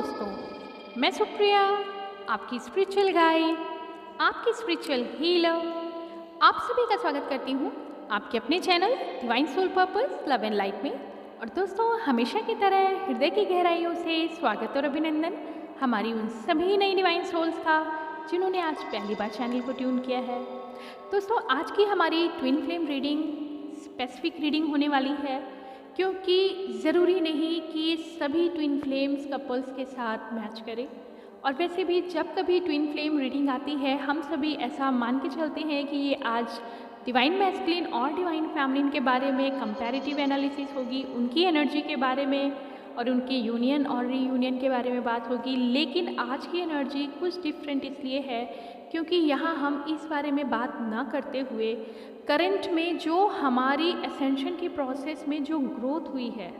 दोस्तों, मैं सुप्रिया, आपकी स्पिरिचुअल गाइड, आपकी स्पिरिचुअल हीलर, आप सभी का स्वागत करती हूँ आपके अपने channel divine soul purpose love and light में। और दोस्तों, हमेशा की तरह हृदय की गहराइयों से स्वागत और अभिनंदन हमारी उन सभी नई डिवाइन सोल्स का जिन्होंने आज पहली बार चैनल को ट्यून किया है। दोस्तों, आज की हमारी twin flame reading specific reading होने वाली है, क्योंकि ज़रूरी नहीं कि सभी ट्विन फ्लेम्स कपल्स के साथ मैच करें। और वैसे भी जब कभी ट्विन फ्लेम रीडिंग आती है, हम सभी ऐसा मान के चलते हैं कि ये आज डिवाइन मैस्कुलिन और डिवाइन फेमिनिन के बारे में कंपैरेटिव एनालिसिस होगी, उनकी एनर्जी के बारे में और उनकी यूनियन और रीयूनियन के बारे में बात होगी। लेकिन आज की एनर्जी कुछ डिफरेंट इसलिए है क्योंकि यहाँ हम इस बारे में बात ना करते हुए करंट में जो हमारी एसेंशन की प्रोसेस में जो ग्रोथ हुई है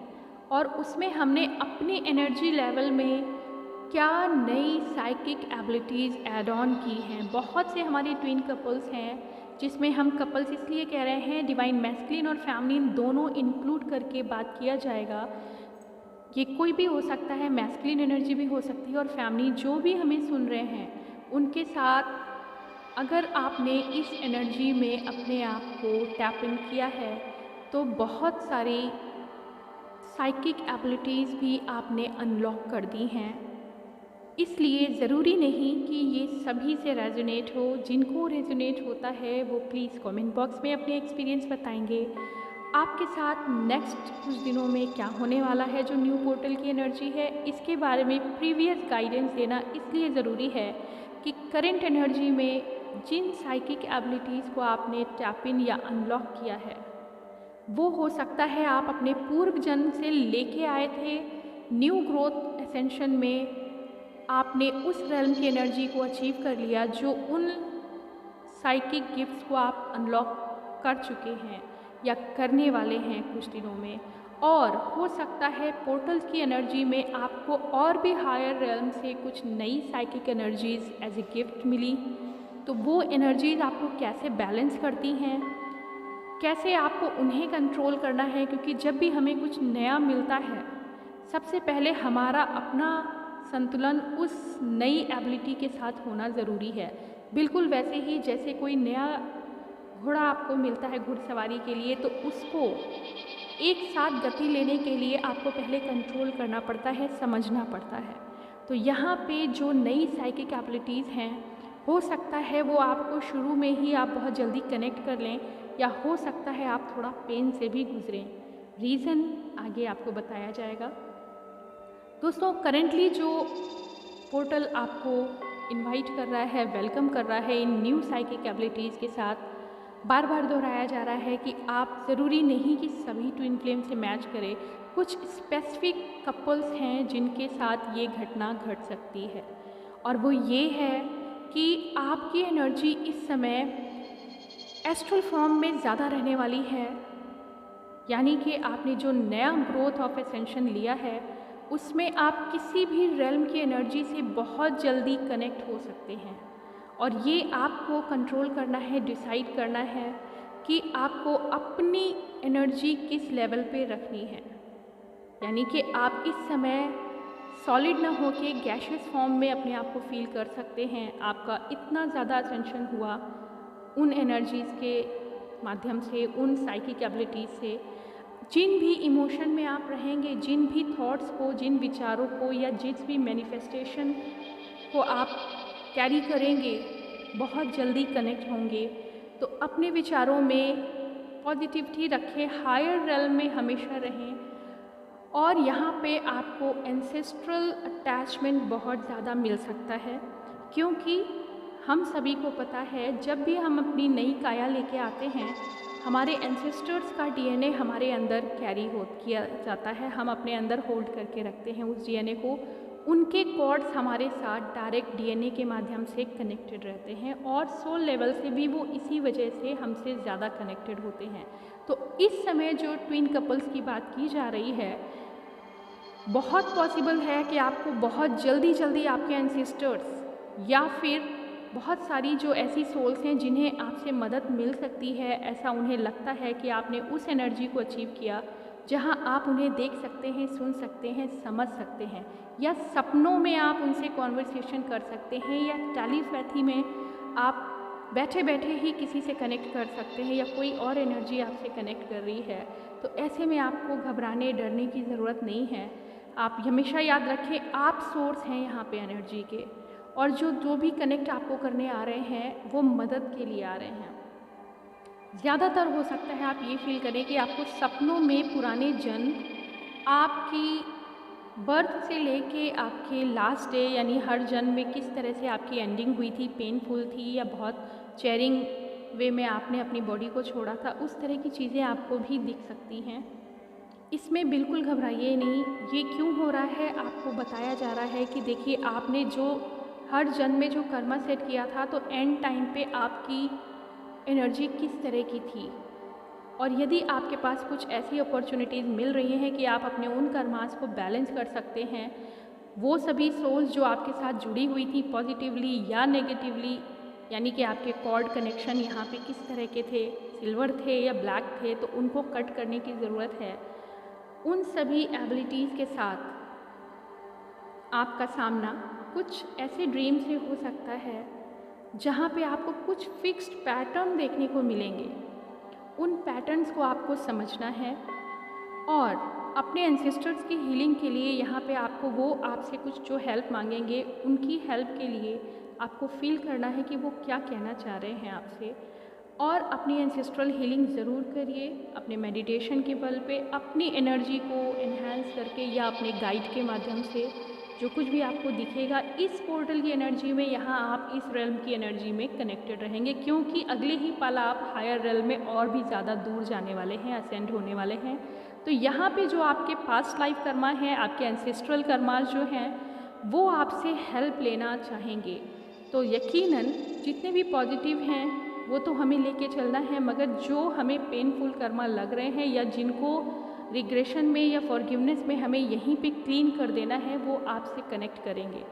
और उसमें हमने अपने एनर्जी लेवल में क्या नई साइकिक एबिलिटीज़ ऐड ऑन की हैं। बहुत से हमारे ट्विन कपल्स हैं जिसमें हम कपल्स इसलिए कह रहे हैं डिवाइन मैस्कुलिन और फेमिनिन दोनों इंक्लूड करके बात किया जाएगा। ये कोई भी हो सकता है, मैस्कुलिन एनर्जी भी हो सकती है और फेमिनिन जो भी हमें सुन रहे हैं उनके साथ अगर आपने इस एनर्जी में अपने आप को टैप इन किया है तो बहुत सारी साइकिक एबिलिटीज़ भी आपने अनलॉक कर दी हैं। इसलिए ज़रूरी नहीं कि ये सभी से रेजोनेट हो। जिनको रेजोनेट होता है वो प्लीज़ कमेंट बॉक्स में अपने एक्सपीरियंस बताएंगे। आपके साथ नेक्स्ट कुछ दिनों में क्या होने वाला है, जो न्यू पोर्टल की एनर्जी है, इसके बारे में प्रीवियस गाइडेंस देना इसलिए ज़रूरी है कि करंट एनर्जी में जिन साइकिक एबिलिटीज़ को आपने टैप इन या अनलॉक किया है वो हो सकता है आप अपने पूर्व जन्म से लेके आए थे। न्यू ग्रोथ एसेंशन में आपने उस रेल्म की एनर्जी को अचीव कर लिया जो उन साइकिक गिफ्ट्स को आप अनलॉक कर चुके हैं या करने वाले हैं कुछ दिनों में। और हो सकता है पोर्टल्स की एनर्जी में आपको और भी हायर रेल्म से कुछ नई psychic energies as a gift मिली। तो वो एनर्जीज़ आपको कैसे बैलेंस करती हैं, कैसे आपको उन्हें कंट्रोल करना है, क्योंकि जब भी हमें कुछ नया मिलता है सबसे पहले हमारा अपना संतुलन उस नई एबिलिटी के साथ होना ज़रूरी है। बिल्कुल वैसे ही जैसे कोई नया घोड़ा आपको मिलता है घुड़सवारी के लिए, तो उसको एक साथ गति लेने के लिए आपको पहले कंट्रोल करना पड़ता है, समझना पड़ता है। तो यहाँ पे जो नई साइकिक एबिलिटीज़ हैं हो सकता है वो आपको शुरू में ही आप बहुत जल्दी कनेक्ट कर लें, या हो सकता है आप थोड़ा पेन से भी गुजरें। रीज़न आगे आपको बताया जाएगा। दोस्तों, करेंटली जो पोर्टल आपको इनवाइट कर रहा है, वेलकम कर रहा है इन न्यू साइकिक एबिलिटीज़ के साथ, बार बार दोहराया जा रहा है कि आप ज़रूरी नहीं कि सभी ट्विन फ्लेम से मैच करें। कुछ स्पेसिफिक कपल्स हैं जिनके साथ ये घटना घट सकती है, और वो ये है कि आपकी एनर्जी इस समय एस्ट्रल फॉर्म में ज़्यादा रहने वाली है। यानी कि आपने जो नया ग्रोथ ऑफ एसेंशन लिया है उसमें आप किसी भी रेल्म की एनर्जी से बहुत जल्दी कनेक्ट हो सकते हैं, और ये आपको कंट्रोल करना है, डिसाइड करना है कि आपको अपनी एनर्जी किस लेवल पे रखनी है। यानी कि आप इस समय सॉलिड ना होके गैशियस फॉर्म में अपने आप को फील कर सकते हैं। आपका इतना ज़्यादा असेंशन हुआ उन एनर्जीज़ के माध्यम से, उन साइकिक एबिलिटीज़ से। जिन भी इमोशन में आप रहेंगे, जिन भी थॉट्स को, जिन विचारों को या जिस भी मैनिफेस्टेशन को आप कैरी करेंगे बहुत जल्दी कनेक्ट होंगे। तो अपने विचारों में पॉजिटिविटी रखें, हायर रेल्म में हमेशा रहें। और यहाँ पे आपको एंसेस्ट्रल अटैचमेंट बहुत ज़्यादा मिल सकता है, क्योंकि हम सभी को पता है जब भी हम अपनी नई काया लेके आते हैं हमारे एंसेस्टर्स का डीएनए हमारे अंदर कैरी किया जाता है, हम अपने अंदर होल्ड करके रखते हैं उस डीएनए को। उनके कॉर्ड्स हमारे साथ डायरेक्ट डीएनए के माध्यम से कनेक्टेड रहते हैं, और सोल लेवल से भी वो इसी वजह से हमसे ज़्यादा कनेक्टेड होते हैं। तो इस समय जो ट्विन कपल्स की बात की जा रही है, बहुत पॉसिबल है कि आपको बहुत जल्दी आपके एंसेस्टर्स या फिर बहुत सारी जो ऐसी सोल्स हैं जिन्हें आपसे मदद मिल सकती है, ऐसा उन्हें लगता है कि आपने उस एनर्जी को अचीव किया, जहां आप उन्हें देख सकते हैं, सुन सकते हैं, समझ सकते हैं, या सपनों में आप उनसे कॉन्वर्सेशन कर सकते हैं, या टेलीपैथी में आप बैठे बैठे ही किसी से कनेक्ट कर सकते हैं, या कोई और एनर्जी आपसे कनेक्ट कर रही है। तो ऐसे में आपको घबराने डरने की ज़रूरत नहीं है। आप हमेशा याद रखें, आप सोर्स हैं यहाँ पे एनर्जी के, और जो भी कनेक्ट आपको करने आ रहे हैं वो मदद के लिए आ रहे हैं। ज़्यादातर हो सकता है आप ये फील करें कि आपको सपनों में पुराने जन्म, आपकी बर्थ से लेके आपके लास्ट डे यानी हर जन्म में किस तरह से आपकी एंडिंग हुई थी, पेनफुल थी या बहुत चेयरिंग वे में आपने अपनी बॉडी को छोड़ा था, उस तरह की चीज़ें आपको भी दिख सकती हैं। इसमें बिल्कुल घबराइए नहीं। ये क्यों हो रहा है, आपको बताया जा रहा है कि देखिए, आपने जो हर जन्म में जो कर्मा सेट किया था, तो एंड टाइम पे आपकी एनर्जी किस तरह की थी, और यदि आपके पास कुछ ऐसी अपॉर्चुनिटीज़ मिल रही हैं कि आप अपने उन कर्मास को बैलेंस कर सकते हैं, वो सभी सोल्स जो आपके साथ जुड़ी हुई थी पॉजिटिवली या नेगेटिवली, यानी कि आपके कॉर्ड कनेक्शन यहाँ पे किस तरह के थे, सिल्वर थे या ब्लैक थे, तो उनको कट करने की ज़रूरत है। उन सभी एबिलिटीज़ के साथ आपका सामना कुछ ऐसे ड्रीम से हो सकता है जहाँ पे आपको कुछ फिक्स्ड पैटर्न देखने को मिलेंगे। उन पैटर्न्स को आपको समझना है, और अपने एंसेस्टर्स की हीलिंग के लिए यहाँ पे आपको वो आपसे कुछ जो हेल्प मांगेंगे, उनकी हेल्प के लिए आपको फील करना है कि वो क्या कहना चाह रहे हैं आपसे, और अपनी एंसेस्ट्रल हीलिंग ज़रूर करिए अपने मेडिटेशन के बल पे, अपनी एनर्जी को एनहांस करके या अपने गाइड के माध्यम से। जो कुछ भी आपको दिखेगा इस पोर्टल की एनर्जी में, यहाँ आप इस रेल्म की एनर्जी में कनेक्टेड रहेंगे, क्योंकि अगले ही पल आप हायर रेल्म में और भी ज़्यादा दूर जाने वाले हैं, असेंड होने वाले हैं। तो यहाँ पे जो आपके पास्ट लाइफ कर्मा हैं, आपके एंसेस्ट्रल कर्मा जो हैं, वो आपसे हेल्प लेना चाहेंगे। तो यकीनन जितने भी पॉजिटिव हैं वो तो हमें लेके चलना है, मगर जो हमें पेनफुल कर्मा लग रहे हैं या जिनको रिग्रेशन में या फॉरगिवनेस में हमें यहीं पे क्लीन कर देना है, वो आपसे कनेक्ट करेंगे।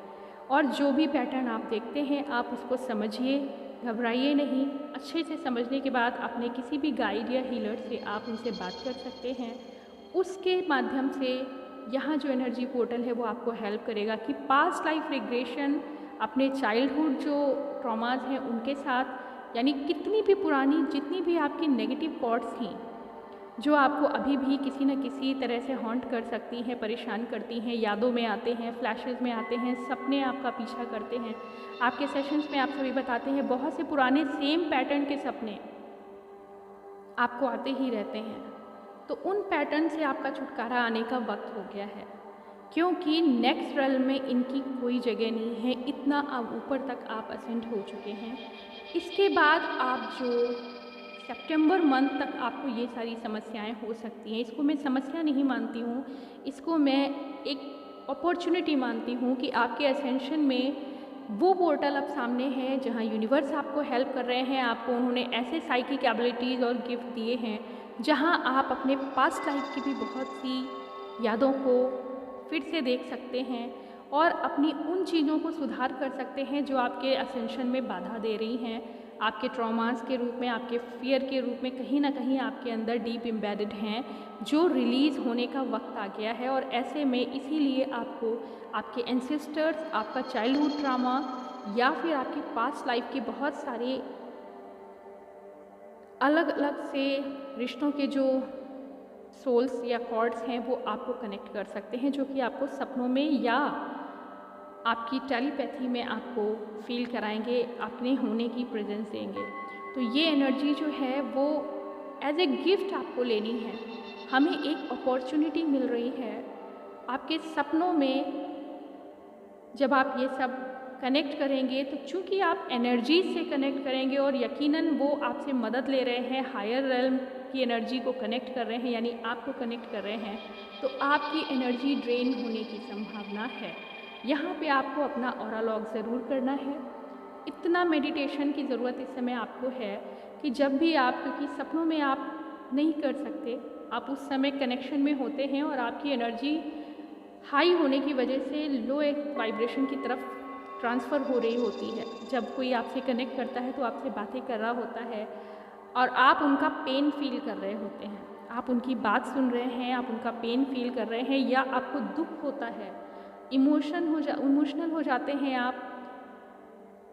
और जो भी पैटर्न आप देखते हैं आप उसको समझिए, घबराइए नहीं। अच्छे से समझने के बाद अपने किसी भी गाइड या हीलर से आप उनसे बात कर सकते हैं। उसके माध्यम से यहाँ जो एनर्जी पोर्टल है वो आपको हेल्प करेगा कि पास्ट लाइफ रिग्रेशन, अपने चाइल्डहुड जो ट्रॉमाज हैं उनके साथ, यानी कितनी भी पुरानी जितनी भी आपकी नेगेटिव थॉट्स थी जो आपको अभी भी किसी न किसी तरह से हॉन्ट कर सकती हैं, परेशान करती हैं, यादों में आते हैं, फ्लैशेस में आते हैं, सपने आपका पीछा करते हैं। आपके सेशंस में आप सभी बताते हैं बहुत से पुराने सेम पैटर्न के सपने आपको आते ही रहते हैं। तो उन पैटर्न से आपका छुटकारा आने का वक्त हो गया है, क्योंकि नेक्स्ट रेल में इनकी कोई जगह नहीं है। इतना अब ऊपर तक आप असेंड हो चुके हैं। इसके बाद आप जो सितंबर मंथ तक आपको ये सारी समस्याएं हो सकती हैं, इसको मैं समस्या नहीं मानती हूँ, इसको मैं एक अपॉर्चुनिटी मानती हूँ कि आपके असेंशन में वो पोर्टल अब सामने है जहाँ यूनिवर्स आपको हेल्प कर रहे हैं। आपको उन्होंने ऐसे साइकिक एबिलिटीज़ और गिफ्ट दिए हैं जहाँ आप अपने पास्ट लाइफ की भी बहुत सी यादों को फिर से देख सकते हैं और अपनी उन चीज़ों को सुधार कर सकते हैं जो आपके असेंशन में बाधा दे रही हैं। आपके ट्रॉमास के रूप में, आपके फियर के रूप में कहीं ना कहीं आपके अंदर डीप एम्बेडेड हैं, जो रिलीज़ होने का वक्त आ गया है। और ऐसे में इसीलिए आपको आपके एंसेस्टर्स, आपका चाइल्डहुड ट्रामा या फिर आपकी पास्ट लाइफ के बहुत सारे अलग अलग से रिश्तों के जो सोल्स या कॉर्ड्स हैं वो आपको कनेक्ट कर सकते हैं, जो कि आपको सपनों में या आपकी टेलीपैथी में आपको फील कराएंगे, अपने होने की प्रेजेंस देंगे। तो ये एनर्जी जो है वो एज ए गिफ्ट आपको लेनी है। हमें एक अपॉर्चुनिटी मिल रही है आपके सपनों में। जब आप ये सब कनेक्ट करेंगे तो चूँकि आप एनर्जी से कनेक्ट करेंगे और यकीनन वो आपसे मदद ले रहे हैं, हायर रेल्म की एनर्जी को कनेक्ट कर रहे हैं, यानी आपको कनेक्ट कर रहे हैं, तो आपकी एनर्जी ड्रेन होने की संभावना है। यहाँ पे आपको अपना ऑरा लॉग ज़रूर करना है। इतना मेडिटेशन की ज़रूरत इस समय आपको है कि जब भी आप, क्योंकि सपनों में आप नहीं कर सकते, आप उस समय कनेक्शन में होते हैं और आपकी एनर्जी हाई होने की वजह से लो एक वाइब्रेशन की तरफ ट्रांसफ़र हो रही होती है। जब कोई आपसे कनेक्ट करता है तो आपसे बातें कर रहा होता है और आप उनका पेन फील कर रहे होते हैं। आप उनकी बात सुन रहे हैं, आप उनका पेन फील कर रहे हैं, या आपको दुख होता है, इमोशनल हो जाते हैं आप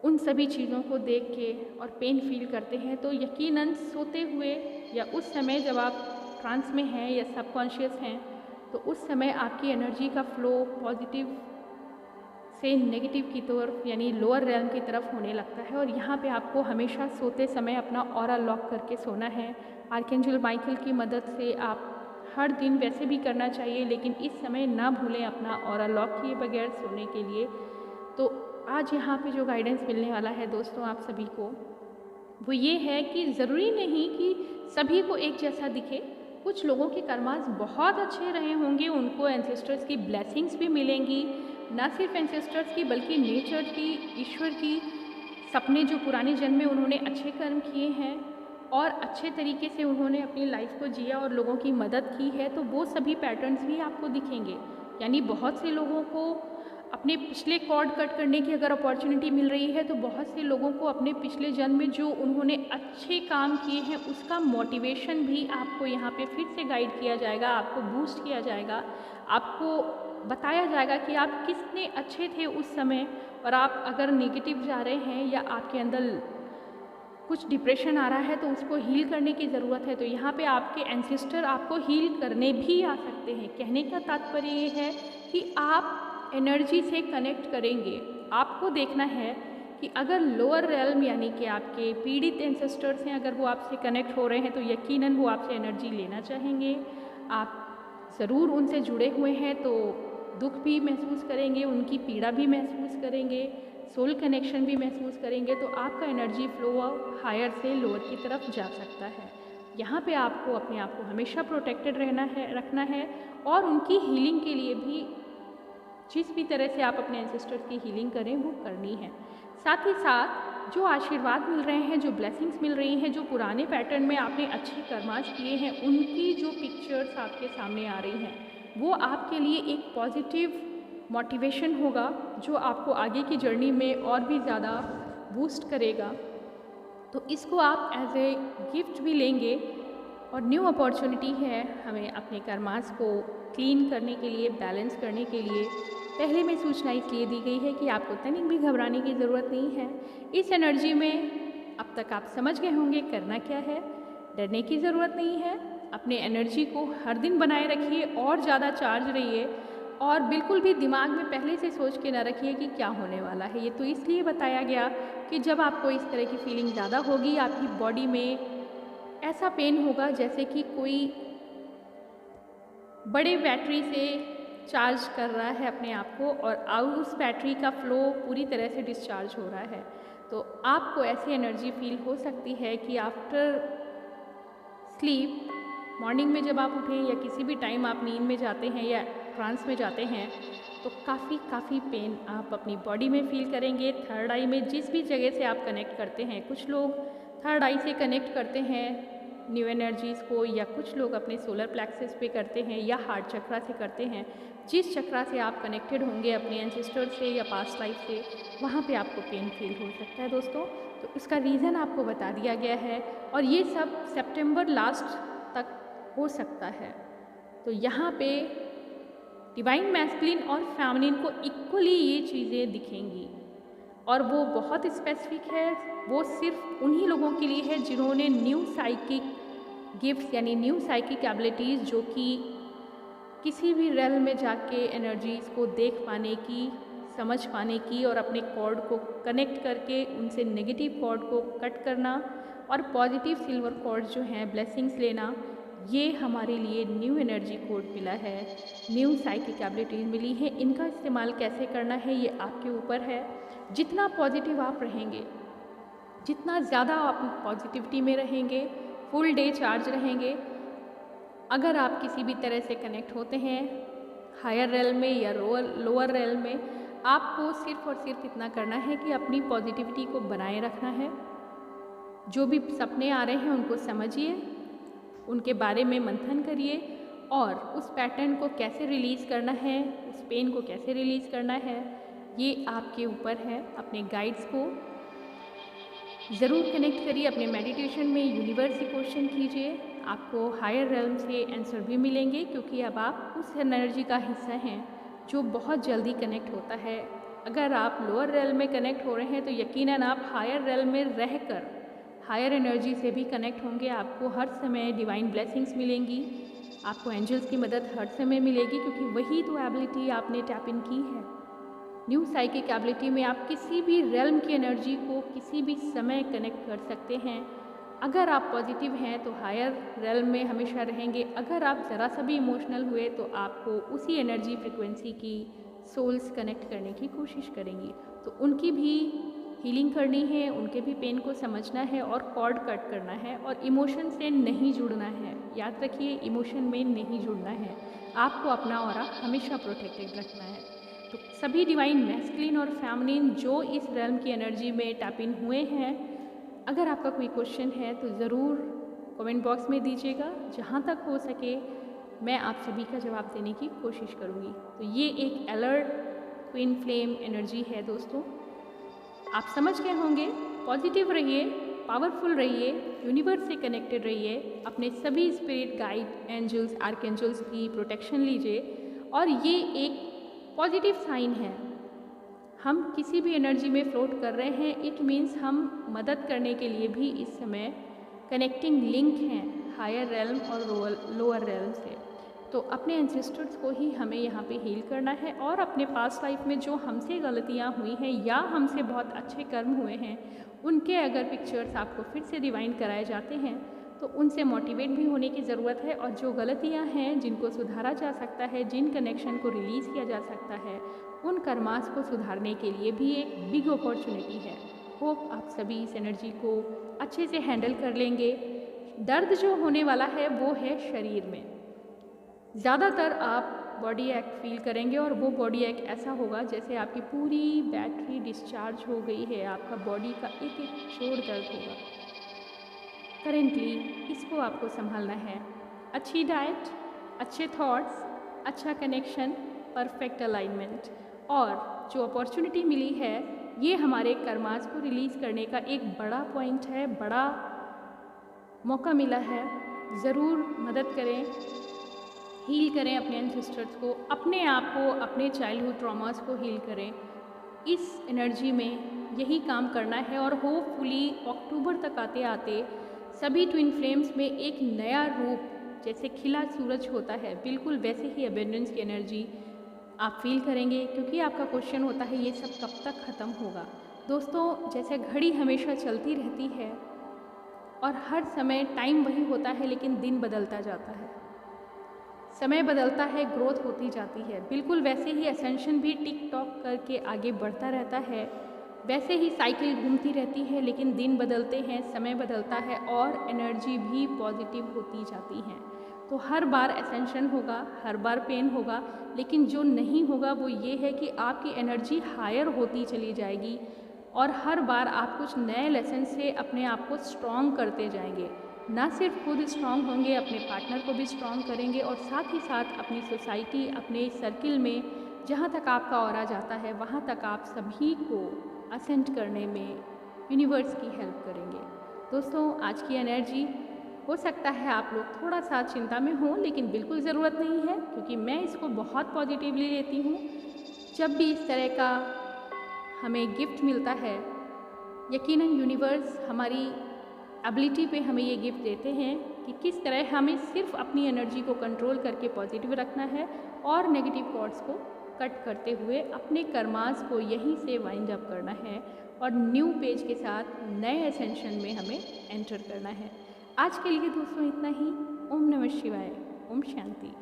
उन सभी चीज़ों को देख के और पेन फील करते हैं, तो यकीनन सोते हुए या उस समय जब आप ट्रांस में हैं या सबकॉन्शियस हैं, तो उस समय आपकी एनर्जी का फ्लो पॉजिटिव से नेगेटिव की तरफ यानी लोअर रेल्म की तरफ होने लगता है। और यहाँ पे आपको हमेशा सोते समय अपना ऑरा लॉक करके सोना है। आर्कएंजल माइकल की मदद से आप हर दिन वैसे भी करना चाहिए, लेकिन इस समय ना भूलें अपना ऑरा लॉक किए बगैर सोने के लिए। तो आज यहाँ पे जो गाइडेंस मिलने वाला है दोस्तों आप सभी को, वो ये है कि ज़रूरी नहीं कि सभी को एक जैसा दिखे। कुछ लोगों के कर्मास बहुत अच्छे रहे होंगे, उनको एंसेस्टर्स की ब्लेसिंग्स भी मिलेंगी, ना सिर्फ एंसेस्टर्स की बल्कि नेचर की, ईश्वर की, सपने जो पुराने जन्म में उन्होंने अच्छे कर्म किए हैं और अच्छे तरीके से उन्होंने अपनी लाइफ को जिया और लोगों की मदद की है, तो वो सभी पैटर्न्स भी आपको दिखेंगे। यानी बहुत से लोगों को अपने पिछले कॉर्ड कट करने की अगर अपॉर्चुनिटी मिल रही है, तो बहुत से लोगों को अपने पिछले जन्म में जो उन्होंने अच्छे काम किए हैं उसका मोटिवेशन भी आपको यहाँ पे फिर से गाइड किया जाएगा, आपको बूस्ट किया जाएगा, आपको बताया जाएगा कि आप कितने अच्छे थे उस समय। और आप अगर नेगेटिव जा रहे हैं या आपके अंदर कुछ डिप्रेशन आ रहा है तो उसको हील करने की ज़रूरत है, तो यहाँ पे आपके एंसेस्टर आपको हील करने भी आ सकते हैं। कहने का तात्पर्य ये है कि आप एनर्जी से कनेक्ट करेंगे। आपको देखना है कि अगर लोअर रेल्म यानी कि आपके पीड़ित एंसेस्टर्स हैं, अगर वो आपसे कनेक्ट हो रहे हैं, तो यकीनन वो आपसे एनर्जी लेना चाहेंगे। आप ज़रूर उनसे जुड़े हुए हैं तो दुख भी महसूस करेंगे, उनकी पीड़ा भी महसूस करेंगे, सोल कनेक्शन भी महसूस करेंगे, तो आपका एनर्जी फ्लो हायर से लोअर की तरफ जा सकता है। यहाँ पे आपको अपने आप को हमेशा प्रोटेक्टेड रखना है और उनकी हीलिंग के लिए भी जिस भी तरह से आप अपने एंसेस्टर्स की हीलिंग करें वो करनी है। साथ ही साथ जो आशीर्वाद मिल रहे हैं, जो ब्लेसिंग्स मिल रही हैं, जो पुराने पैटर्न में आपने अच्छे कर्माश किए हैं, उनकी जो पिक्चर्स आपके सामने आ रही हैं, वो आपके लिए एक पॉजिटिव मोटिवेशन होगा जो आपको आगे की जर्नी में और भी ज़्यादा बूस्ट करेगा। तो इसको आप एज ए गिफ्ट भी लेंगे और न्यू अपॉर्चुनिटी है हमें अपने कर्मास को क्लीन करने के लिए, बैलेंस करने के लिए। पहले में सूचना इसलिए दी गई है कि आपको तनिक भी घबराने की ज़रूरत नहीं है। इस एनर्जी में अब तक आप समझ गए होंगे करना क्या है, डरने की ज़रूरत नहीं है। अपने एनर्जी को हर दिन बनाए रखिए और ज़्यादा चार्ज रहिए और बिल्कुल भी दिमाग में पहले से सोच के ना रखिए कि क्या होने वाला है। ये तो इसलिए बताया गया कि जब आपको इस तरह की फीलिंग ज़्यादा होगी, आपकी बॉडी में ऐसा पेन होगा जैसे कि कोई बड़े बैटरी से चार्ज कर रहा है अपने आप को और उस बैटरी का फ्लो पूरी तरह से डिस्चार्ज हो रहा है। तो आपको ऐसी एनर्जी फील हो सकती है कि आफ्टर स्लीप, मॉर्निंग में जब आप उठें या किसी भी टाइम आप नींद में जाते हैं या ट्रांस में जाते हैं, तो काफ़ी पेन आप अपनी बॉडी में फील करेंगे। थर्ड आई में जिस भी जगह से आप कनेक्ट करते हैं, कुछ लोग थर्ड आई से कनेक्ट करते हैं न्यू एनर्जीज़ को, या कुछ लोग अपने सोलर प्लेक्सस पे करते हैं या हार्ट चक्रा से करते हैं। जिस चक्रा से आप कनेक्टेड होंगे अपने एंसेस्टर से या पास्ट लाइफ से, वहाँ पे आपको पेन फील हो सकता है दोस्तों। तो इसका रीज़न आपको बता दिया गया है और ये सब सितंबर लास्ट तक हो सकता है। तो यहाँ पे डिवाइन मैस्कुलिन और फेमिनिन को इक्वली ये चीज़ें दिखेंगी और वो बहुत स्पेसिफिक है। वो सिर्फ उन्हीं लोगों के लिए है जिन्होंने न्यू साइकिक गिफ्ट्स यानी न्यू साइकिक एबिलिटीज़, जो कि किसी भी रेल्म में जाके एनर्जीज़ को देख पाने की, समझ पाने की और अपने कॉर्ड को कनेक्ट करके उनसे नेगेटिव कॉर्ड को कट करना और पॉजिटिव सिल्वर कॉर्ड जो हैं ब्लेसिंग्स लेना, ये हमारे लिए न्यू एनर्जी कोड मिला है, न्यू साइकिक एबिलिटीज़ मिली है। इनका इस्तेमाल कैसे करना है ये आपके ऊपर है। जितना पॉजिटिव आप रहेंगे, जितना ज़्यादा आप पॉजिटिविटी में रहेंगे, फुल डे चार्ज रहेंगे, अगर आप किसी भी तरह से कनेक्ट होते हैं हायर रेल में या लोअर रेल में, आपको सिर्फ और सिर्फ इतना करना है कि अपनी पॉजिटिविटी को बनाए रखना है। जो भी सपने आ रहे हैं उनको समझिए, उनके बारे में मंथन करिए और उस पैटर्न को कैसे रिलीज़ करना है, उस पेन को कैसे रिलीज़ करना है, ये आपके ऊपर है। अपने गाइड्स को ज़रूर कनेक्ट करिए, अपने मेडिटेशन में यूनिवर्स से क्वेश्चन कीजिए, आपको हायर रेल्म से आंसर भी मिलेंगे, क्योंकि अब आप उस एनर्जी का हिस्सा हैं जो बहुत जल्दी कनेक्ट होता है। अगर आप लोअर रेल्म में कनेक्ट हो रहे हैं तो यकीनन आप हायर रेल्म में रहकर हायर एनर्जी से भी कनेक्ट होंगे। आपको हर समय डिवाइन ब्लेसिंग्स मिलेंगी, आपको एंजल्स की मदद हर समय मिलेगी, क्योंकि वही तो एबिलिटी आपने टैप इन की है। न्यू साइकिक एबिलिटी में आप किसी भी रेल्म की एनर्जी को किसी भी समय कनेक्ट कर सकते हैं। अगर आप पॉजिटिव हैं तो हायर रेल्म में हमेशा रहेंगे। अगर आप ज़रा सा भी इमोशनल हुए तो आपको उसी एनर्जी फ्रिक्वेंसी की सोल्स कनेक्ट करने की कोशिश करेंगी। तो उनकी भी हीलिंग करनी है, उनके भी पेन को समझना है और कॉर्ड कट करना है और इमोशन से नहीं जुड़ना है। याद रखिए, इमोशन में नहीं जुड़ना है। आपको अपना ऑरा हमेशा प्रोटेक्टेड रखना है। तो सभी डिवाइन मैस्कुलिन और फेमिनिन जो इस रेल्म की एनर्जी में टैप इन हुए हैं, अगर आपका कोई क्वेश्चन है तो ज़रूर कमेंट बॉक्स में दीजिएगा। जहाँ तक हो सके मैं आप सभी का जवाब देने की कोशिश करूँगी। तो ये एक अलर्ट ट्विन फ्लेम एनर्जी है दोस्तों, आप समझ गए होंगे। पॉजिटिव रहिए, पावरफुल रहिए, यूनिवर्स से कनेक्टेड रहिए, अपने सभी स्पिरिट गाइड, एंजल्स, आर्कएंजल्स की प्रोटेक्शन लीजिए। और ये एक पॉजिटिव साइन है, हम किसी भी एनर्जी में फ्लोट कर रहे हैं, इट मीन्स हम मदद करने के लिए भी इस समय कनेक्टिंग लिंक हैं हायर रेल्म और लोअर रेल्म से। तो अपने एंसेस्टर्स को ही हमें यहाँ पे हील करना है और अपने पास्ट लाइफ में जो हमसे गलतियाँ हुई हैं या हमसे बहुत अच्छे कर्म हुए हैं, उनके अगर पिक्चर्स आपको फिर से रिवाइंड कराए जाते हैं तो उनसे मोटिवेट भी होने की ज़रूरत है। और जो गलतियाँ हैं जिनको सुधारा जा सकता है, जिन कनेक्शन को रिलीज़ किया जा सकता है, उन कर्मास को सुधारने के लिए भी एक बिग अपॉर्चुनिटी है। होप आप सभी इस एनर्जी को अच्छे से हैंडल कर लेंगे। दर्द जो होने वाला है वो है शरीर में, ज़्यादातर आप बॉडी एक फील करेंगे और वो बॉडी एक ऐसा होगा जैसे आपकी पूरी बैटरी डिस्चार्ज हो गई है, आपका बॉडी का एक एक जोड़ दर्द होगा करेंटली। इसको आपको संभालना है। अच्छी डाइट, अच्छे थॉट्स, अच्छा कनेक्शन, परफेक्ट अलाइनमेंट और जो अपॉर्चुनिटी मिली है, ये हमारे कर्मास को रिलीज़ करने का एक बड़ा पॉइंट है, बड़ा मौका मिला है। ज़रूर मदद करें, हील करें अपने एंसेस्टर्स को, अपने आप को, अपने चाइल्डहुड ट्रॉमास को हील करें। इस एनर्जी में यही काम करना है और होपफुली अक्टूबर तक आते आते सभी ट्विन फ्लेम्स में एक नया रूप, जैसे खिला सूरज होता है, बिल्कुल वैसे ही अबेंडेंस की एनर्जी आप फील करेंगे। क्योंकि आपका क्वेश्चन होता है ये सब कब तक ख़त्म होगा। दोस्तों, जैसे घड़ी हमेशा चलती रहती है और हर समय टाइम वही होता है, लेकिन दिन बदलता जाता है, समय बदलता है, ग्रोथ होती जाती है, बिल्कुल वैसे ही असेंशन भी टिक टॉक करके आगे बढ़ता रहता है। वैसे ही साइकिल घूमती रहती है, लेकिन दिन बदलते हैं, समय बदलता है और एनर्जी भी पॉजिटिव होती जाती हैं। तो हर बार असेंशन होगा, हर बार पेन होगा, लेकिन जो नहीं होगा वो ये है कि आपकी एनर्जी हायर होती चली जाएगी और हर बार आप कुछ नए लेसन से अपने आप को स्ट्रॉन्ग करते जाएंगे। ना सिर्फ खुद स्ट्रॉन्ग होंगे, अपने पार्टनर को भी स्ट्रॉन्ग करेंगे और साथ ही साथ अपनी सोसाइटी, अपने सर्किल में जहाँ तक आपका ऑरा जाता है, वहाँ तक आप सभी को असेंट करने में यूनिवर्स की हेल्प करेंगे। दोस्तों, आज की एनर्जी हो सकता है आप लोग थोड़ा सा चिंता में हों, लेकिन बिल्कुल ज़रूरत नहीं है, क्योंकि मैं इसको बहुत पॉजिटिवली लेती हूँ। जब भी इस तरह का हमें गिफ्ट मिलता है, यकीनन यूनिवर्स हमारी एबिलिटी पे हमें ये गिफ्ट देते हैं कि किस तरह हमें सिर्फ अपनी एनर्जी को कंट्रोल करके पॉजिटिव रखना है और नेगेटिव थॉट्स को कट करते हुए अपने कर्मास को यहीं से वाइंड अप करना है और न्यू पेज के साथ नए असेंशन में हमें एंटर करना है। आज के लिए दोस्तों इतना ही। ओम नमः शिवाय, ओम शांति।